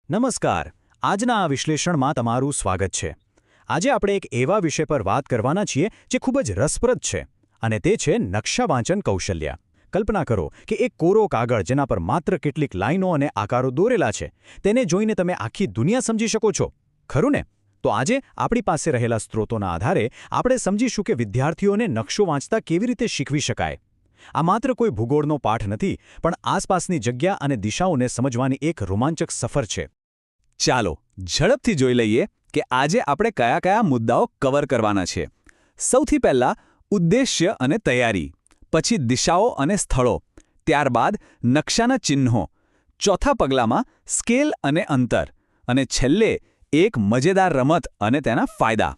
નમસ્કાર. આજના આ વિશ્લેષણમાં તમારું સ્વાગત છે. આજે આપણે એક એવા વિષય પર વાત કરવાના છીએ જે ખૂબ જ રસપ્રદ છે, અને તે છે નકશા વાંચન કૌશલ્ય. કલ્પના કરો કે એક કોરો કાગળ જેના પર માત્ર કેટલીક લાઈનો અને આકારો દોરેલા છે, તેને જોઈને તમે આખી દુનિયા સમજી શકો છો, ખરું ને? તો આજે આપણી પાસે રહેલા સ્ત્રોતોના આધારે આપણે સમજીશું કે વિદ્યાર્થીઓને નકશો વાંચતા કેવી રીતે શીખવી શકાય. આ માત્ર કોઈ ભૂગોળનો પાઠ નથી, પણ આસપાસની જગ્યા અને દિશાઓને સમજવાની એક રોમાંચક સફર છે. ચાલો ઝડપથી જોઈ લઈએ કે આજે આપણે કયા કયા મુદ્દાઓ કવર કરવાના છે. સૌથી પહેલા ઉદ્દેશ્ય અને તૈયારી, પછી દિશાઓ અને સ્થળો, ત્યારબાદ નકશાના ચિહ્નો, ચોથા પગલામાં સ્કેલ અને અંતર, અને છેલ્લે એક મજેદાર રમત અને તેના ફાયદા.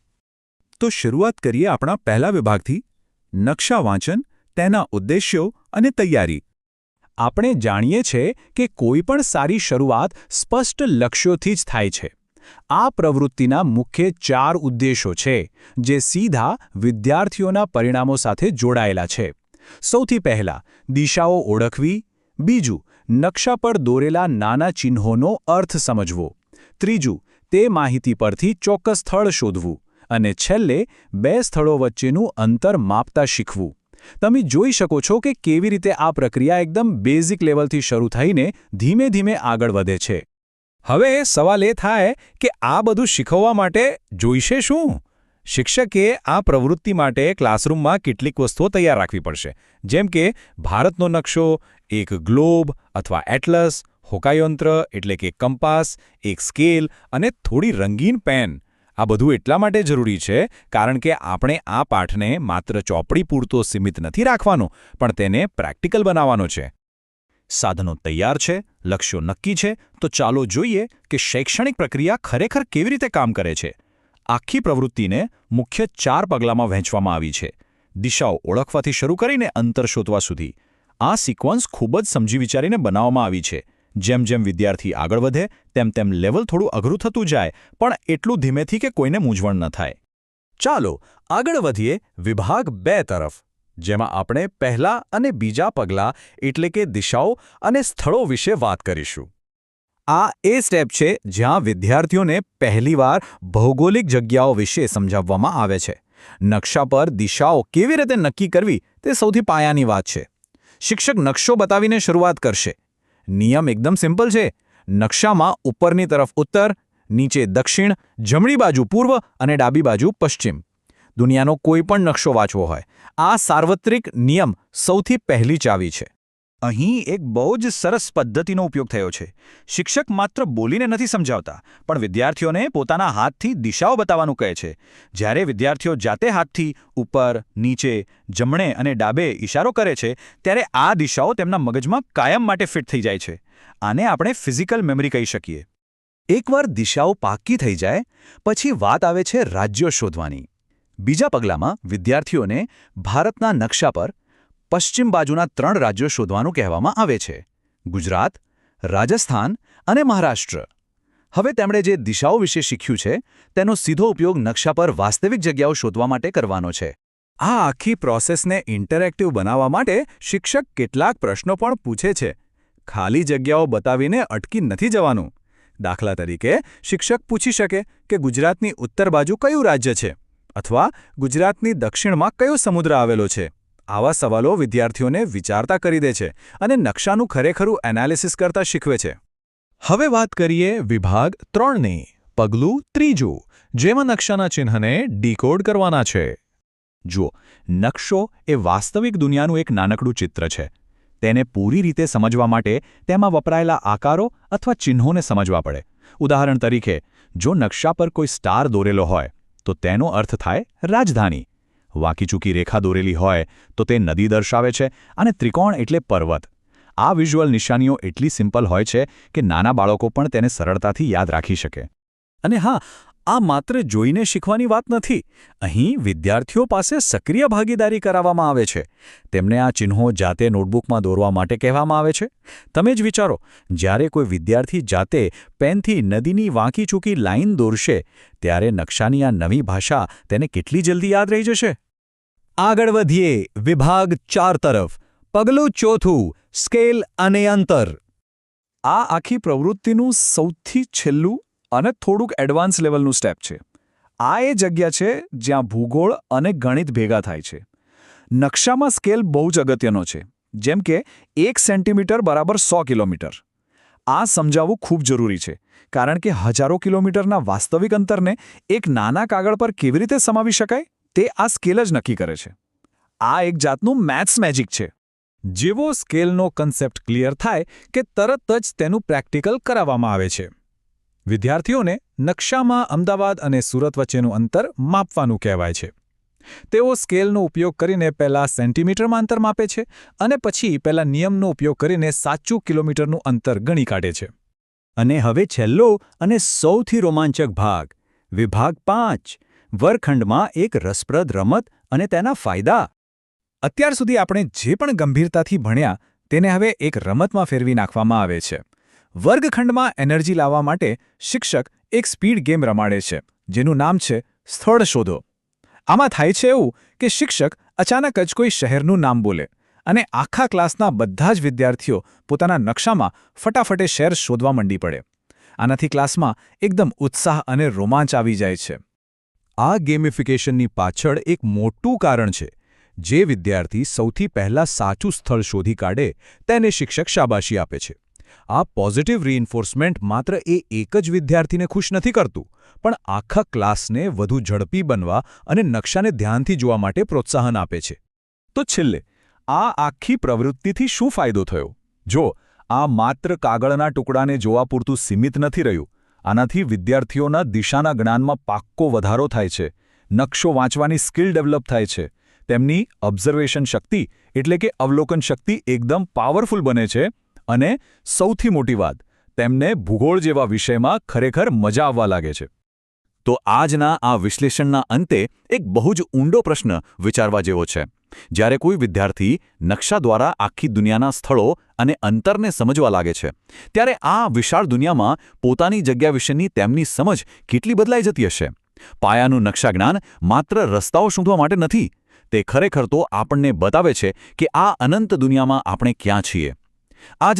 તો શરૂઆત કરીએ આપણા પહેલા વિભાગથી, નકશા વાંચન, તેના ઉદ્દેશ્યો અને તૈયારી. આપણે જાણીએ છીએ કે કોઈપણ સારી શરૂઆત સ્પષ્ટ લક્ષ્યોથી જ થાય છે. આ પ્રવૃત્તિના મુખ્ય 4 ઉદ્દેશો છે, જે સીધા વિદ્યાર્થીઓના પરિણામો સાથે જોડાયેલા છે. સૌથી પહેલા, દિશાઓ ઓળખવી. બીજું, નકશા પર દોરેલા નાના ચિહ્નોનો અર્થ સમજવો. ત્રીજું, તે માહિતી પરથી ચોક્કસ સ્થળ શોધવું. અને છેલ્લે, 2 સ્થળો વચ્ચેનું અંતર માપતા શીખવું. તમે જોઈ શકો છો કે કેવી રીતે આ પ્રક્રિયા એકદમ બેઝિક લેવલથી શરૂ થઈને ધીમે ધીમે આગળ વધે છે. હવે સવાલ એ થાય કે આ બધું શીખવવા માટે જોઈશે શું? શિક્ષકે આ પ્રવૃત્તિ માટે ક્લાસરૂમમાં કેટલીક વસ્તુઓ તૈયાર રાખવી પડશે, જેમ કે ભારતનો નકશો, એક ગ્લોબ અથવા એટલસ, હોકાયંત્ર એટલે કે કંપાસ, એક સ્કેલ અને થોડી રંગીન પેન. આ બધું એટલા માટે જરૂરી છે કારણ કે આપણે આ પાઠને માત્ર ચોપડી પૂરતો સીમિત નથી રાખવાનો, પણ તેને પ્રેક્ટિકલ બનાવવાનો છે. સાધનો તૈયાર છે, લક્ષ્યો નક્કી છે, તો ચાલો જોઈએ કે શૈક્ષણિક પ્રક્રિયા ખરેખર કેવી રીતે કામ કરે છે. આખી પ્રવૃત્તિને મુખ્ય 4 પગલામાં વહેંચવામાં આવી છે, દિશાઓ ઓળખવાથી શરૂ કરીને અંતર શોધવા સુધી. આ સિક્વન્સ ખૂબ જ સમજી વિચારીને બનાવવામાં આવી છે. જેમ જેમ વિદ્યાર્થી આગળ વધે તેમ તેમ લેવલ થોડું અઘરું થતું જાય, પણ એટલું ધીમેથી કે કોઈને મૂંઝવણ ન થાય. ચાલો આગળ વધીએ વિભાગ 2 તરફ, જેમાં આપણે પહેલા અને બીજા પગલાં એટલે કે દિશાઓ અને સ્થળો વિશે વાત કરીશું. આ એ સ્ટેપ છે જ્યાં વિદ્યાર્થીઓને પહેલીવાર ભૌગોલિક જગ્યાઓ વિશે સમજાવવામાં આવે છે. નકશા પર દિશાઓ કેવી રીતે નક્કી કરવી તે સૌથી પાયાની વાત છે. શિક્ષક નકશો બતાવીને શરૂઆત કરશે. નિયમ એકદમ સિમ્પલ છે. નકશામાં ઉપરની તરફ ઉત્તર, નીચે દક્ષિણ, જમણી બાજુ પૂર્વ અને ડાબી બાજુ પશ્ચિમ. દુનિયાનો કોઈ પણ નકશો વાંચવો હોય, આ સાર્વત્રિક નિયમ સૌથી પહેલી ચાવી છે. અહીં એક બહુ જ સરસ પદ્ધતિનો ઉપયોગ થયો છે. શિક્ષક માત્ર બોલીને નથી સમજાવતા, પણ વિદ્યાર્થીઓને પોતાના હાથથી દિશાઓ બતાવવાનું કહે છે. જ્યારે વિદ્યાર્થીઓ જાતે હાથથી ઉપર, નીચે, જમણે અને ડાબે ઇશારો કરે છે, ત્યારે આ દિશાઓ તેમના મગજમાં કાયમ માટે ફિટ થઈ જાય છે. આને આપણે ફિઝિકલ મેમરી કહી શકીએ. એકવાર દિશાઓ પાક્કી થઈ જાય, પછી વાત આવે છે રાજ્યો શોધવાની. બીજા પગલામાં વિદ્યાર્થીઓને ભારતના નકશા પર પશ્ચિમ બાજુના 3 રાજ્યો શોધવાનું કહેવામાં આવે છે: ગુજરાત, રાજસ્થાન અને મહારાષ્ટ્ર. હવે તેમણે જે દિશાઓ વિશે શીખ્યું છે તેનો સીધો ઉપયોગ નકશા પર વાસ્તવિક જગ્યાઓ શોધવા માટે કરવાનો છે. આ આખી પ્રોસેસને ઇન્ટરેક્ટિવ બનાવવા માટે શિક્ષક કેટલાક પ્રશ્નો પણ પૂછે છે. ખાલી જગ્યાઓ બતાવીને અટકી નથી જવાનું. દાખલા તરીકે, શિક્ષક પૂછી શકે કે ગુજરાતની ઉત્તર બાજુ કયું રાજ્ય છે, અથવા ગુજરાતની દક્ષિણમાં કયો સમુદ્ર આવેલો છે. આવા સવાલો વિદ્યાર્થીઓને વિચારતા કરી દે છે અને નકશાનું ખરેખરું એનાલિસિસ કરતા શીખવે છે. હવે વાત કરીએ વિભાગ 3ની, પગલું 3, જેમાં નકશાના ચિહ્નને ડીકોડ કરવાના છે. જુઓ, નકશો એ વાસ્તવિક દુનિયાનું એક નાનકડું ચિત્ર છે. તેને પૂરી રીતે સમજવા માટે તેમાં વપરાયેલા આકારો અથવા ચિહ્નોને સમજવા પડે. ઉદાહરણ તરીકે, જો નકશા પર કોઈ સ્ટાર દોરેલો હોય તો તેનો અર્થ થાય રાજધાની. વાંકીચૂકી રેખા દોરેલી હોય તો તે નદી દર્શાવે છે, અને ત્રિકોણ એટલે પર્વત. આ વિઝ્યુઅલ નિશાનીઓ એટલી સિમ્પલ હોય છે કે નાના બાળકો પણ તેને સરળતાથી યાદ રાખી શકે. અને હા, આ માત્ર જોઈને શીખવાની વાત નથી. અહીં વિદ્યાર્થીઓ પાસે સક્રિય ભાગીદારી કરાવવામાં આવે છે. તેમને આ ચિહ્નો જાતે નોટબુકમાં દોરવા માટે કહેવામાં આવે છે. તમે જ વિચારો, જ્યારે કોઈ વિદ્યાર્થી જાતે પેનથી નદીની વાંકીચૂકી લાઈન દોરશે, ત્યારે નકશાની આ નવી ભાષા તેને કેટલી જલ્દી યાદ રહી જશે. આગળ વધીએ વિભાગ 4 તરફ, પગલું 4, સ્કેલ અને અંતર. આ આખી પ્રવૃત્તિનું સૌથી છેલ્લું અને થોડુંક એડવાન્સ લેવલનું સ્ટેપ છે. આ એ જગ્યા છે જ્યાં ભૂગોળ અને ગણિત ભેગા થાય છે. નકશામાં સ્કેલ બહુ જ અગત્યનો છે, જેમ કે 1 સેન્ટીમીટર બરાબર 100 કિલોમીટર. આ સમજાવવું ખૂબ જરૂરી છે, કારણ કે હજારો કિલોમીટરના વાસ્તવિક અંતરને એક નાના કાગળ પર કેવી રીતે સમાવી શકાય તે આ સ્કેલ જ નક્કી કરે છે. આ એક જાતનું મેથ્સ મેજિક છે. જેવો સ્કેલનો કન્સેપ્ટ ક્લિયર થાય કે તરત જ તેનું પ્રેક્ટિકલ કરાવવામાં આવે છે. વિદ્યાર્થીઓને નકશામાં અમદાવાદ અને સુરત વચ્ચેનું અંતર માપવાનું કહેવાય છે. તેઓ સ્કેલનો ઉપયોગ કરીને પહેલા સેન્ટીમીટરમાં અંતર માપે છે અને પછી પહેલા નિયમનો ઉપયોગ કરીને સાચું કિલોમીટરનું અંતર ગણી કાઢે છે. અને હવે છેલ્લો અને સૌથી રોમાંચક ભાગ, વિભાગ 5, વર્ગખંડમાં એક રસપ્રદ રમત અને તેના ફાયદા. અત્યાર સુધી આપણે જે પણ ગંભીરતાથી ભણ્યા તેને હવે એક રમતમાં ફેરવી નાખવામાં આવે છે. વર્ગખંડમાં એનર્જી લાવવા માટે શિક્ષક એક સ્પીડ ગેમ રમાડે છે, જેનું નામ છે સ્થળ શોધો. આમાં થાય છે એવું કે શિક્ષક અચાનક જ કોઈ શહેરનું નામ બોલે અને આખા ક્લાસના બધા જ વિદ્યાર્થીઓ પોતાના નકશામાં ફટાફટે શહેર શોધવા મંડી પડે. આનાથી ક્લાસમાં એકદમ ઉત્સાહ અને રોમાંચ આવી જાય છે. આ ગેમિફિકેશનની પાછળ એક મોટું કારણ છે. જે વિદ્યાર્થી સૌથી પહેલા સાચું સ્થળ શોધી કાઢે તેને શિક્ષક શાબાશી આપે છે. આ પોઝિટિવ રીઇન્ફોર્સમેન્ટ માત્ર એક જ વિદ્યાર્થીને ખુશ નથી કરતું, પણ આખા ક્લાસને વધુ ઝડપી બનવા અને નકશાને ધ્યાનથી જોવા માટે પ્રોત્સાહન આપે છે. તો છેલ્લે આ આખી પ્રવૃત્તિથી શું ફાયદો થયો? જો આ માત્ર કાગળના ટુકડાને જોવા પૂરતું સીમિત નથી રહ્યું. આનાથી વિદ્યાર્થીઓના દિશાના જ્ઞાનમાં પાક્કો વધારો થાય છે. નકશો વાંચવાની સ્કિલ ડેવલપ થાય છે. તેમની ઓબ્ઝર્વેશન શક્તિ એટલે કે અવલોકન શક્તિ એકદમ પાવરફુલ બને છે. અને સૌથી મોટી વાત, તેમને ભૂગોળ જેવા વિષયમાં ખરેખર મજા આવવા લાગે છે. તો આજના આ વિશ્લેષણના અંતે એક બહુ જ ઊંડો પ્રશ્ન વિચારવા જેવો છે. જ્યારે કોઈ વિદ્યાર્થી નકશા દ્વારા આખી દુનિયાના સ્થળો અને અંતરને સમજવા લાગે છે, ત્યારે આ વિશાળ દુનિયામાં પોતાની જગ્યા વિશેની તેમની સમજ કેટલી બદલાઈ જતી હશે. પાયાનું નકશા જ્ઞાન માત્ર રસ્તાઓ શોધવા માટે નથી, તે ખરેખર તો આપણને બતાવે છે કે આ અનંત દુનિયામાં આપણે ક્યાં છીએ. આજ